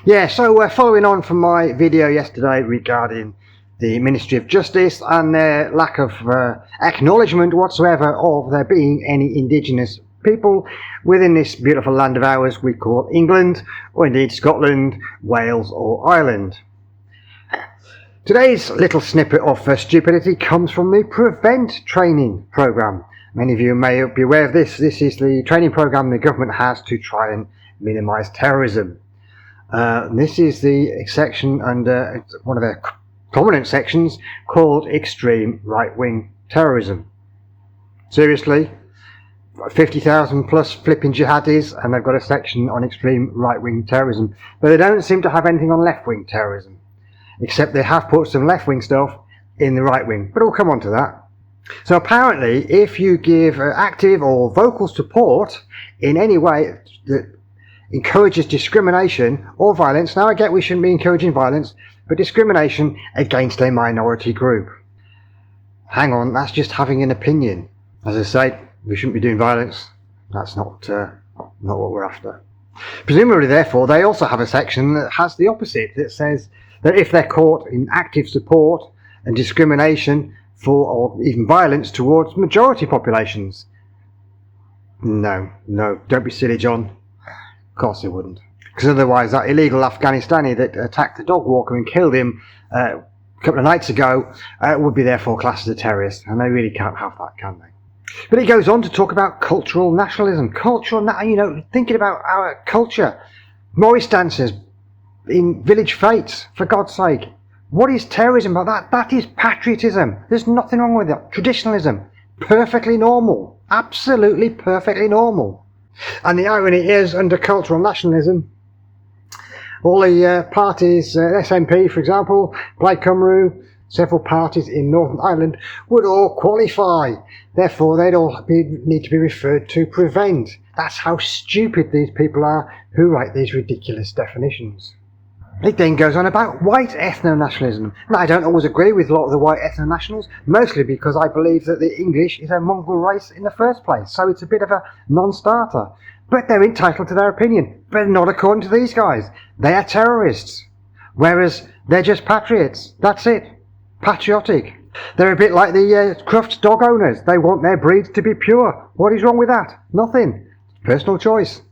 Yeah, so following on from my video yesterday regarding the Ministry of Justice and their lack of acknowledgement whatsoever of there being any indigenous people within this beautiful land of ours we call England, or indeed Scotland, Wales or Ireland. Today's little snippet of stupidity comes from the Prevent training programme. Many of you may be aware of this. This is the training programme the government has to try and minimise terrorism. This is the section under one of their prominent sections called extreme right-wing terrorism. Seriously, 50,000 plus flipping jihadis, and they've got a section on extreme right-wing terrorism, but they don't seem to have anything on left-wing terrorism, except they have put some left-wing stuff in the right-wing, but we'll come on to that. So apparently, if you give active or vocal support in any way that encourages discrimination or violence, now I get we shouldn't be encouraging violence, but discrimination against a minority group. Hang on, that's just having an opinion. As I say, we shouldn't be doing violence. That's not what we're after. Presumably, therefore, they also have a section that has the opposite, that says that if they're caught in active support and discrimination for, or even violence towards majority populations. No, don't be silly, John. Of course they wouldn't. Because otherwise that illegal Afghanistani that attacked the dog walker and killed him a couple of nights ago would be therefore classed as a terrorist, and they really can't have that, can they? But he goes on to talk about cultural nationalism. Thinking about our culture. Morris dancers in village fetes, for God's sake. What is terrorism about that? That is patriotism. There's nothing wrong with that. Traditionalism. Perfectly normal. Absolutely perfectly normal. And the irony is, under cultural nationalism, all the parties, SNP for example, Plaid Cymru, several parties in Northern Ireland, would all qualify. Therefore, they'd all need to be referred to Prevent. That's how stupid these people are who write these ridiculous definitions. It then goes on about white ethno-nationalism. Now, I don't always agree with a lot of the white ethno-nationals, mostly because I believe that the English is a mongrel race in the first place, so it's a bit of a non-starter. But they're entitled to their opinion, but not according to these guys. They are terrorists, whereas they're just patriots. That's it. Patriotic. They're a bit like the Crufts dog owners. They want their breeds to be pure. What is wrong with that? Nothing. Personal choice.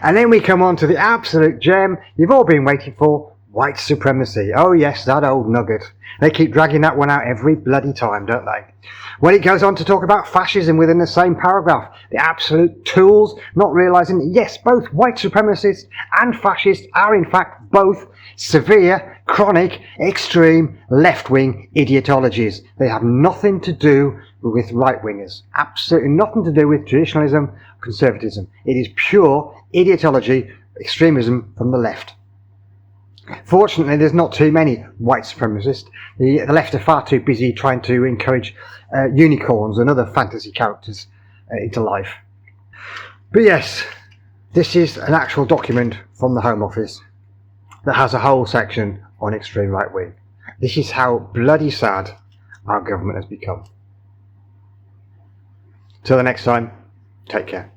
And then we come on to the absolute gem you've all been waiting for, white supremacy. Oh yes, that old nugget. They keep dragging that one out every bloody time, don't they? When it goes on to talk about fascism within the same paragraph, the absolute tools, not realising that yes, both white supremacists and fascists are in fact both severe, chronic, extreme, left-wing ideologies. They have nothing to do with right-wingers. Absolutely nothing to do with traditionalism, conservatism. It is pure ideology, extremism from the left. Fortunately, there's not too many white supremacists. The left are far too busy trying to encourage unicorns and other fantasy characters into life. But yes, this is an actual document from the Home Office that has a whole section on extreme right wing. This is how bloody sad our government has become. Till the next time, take care.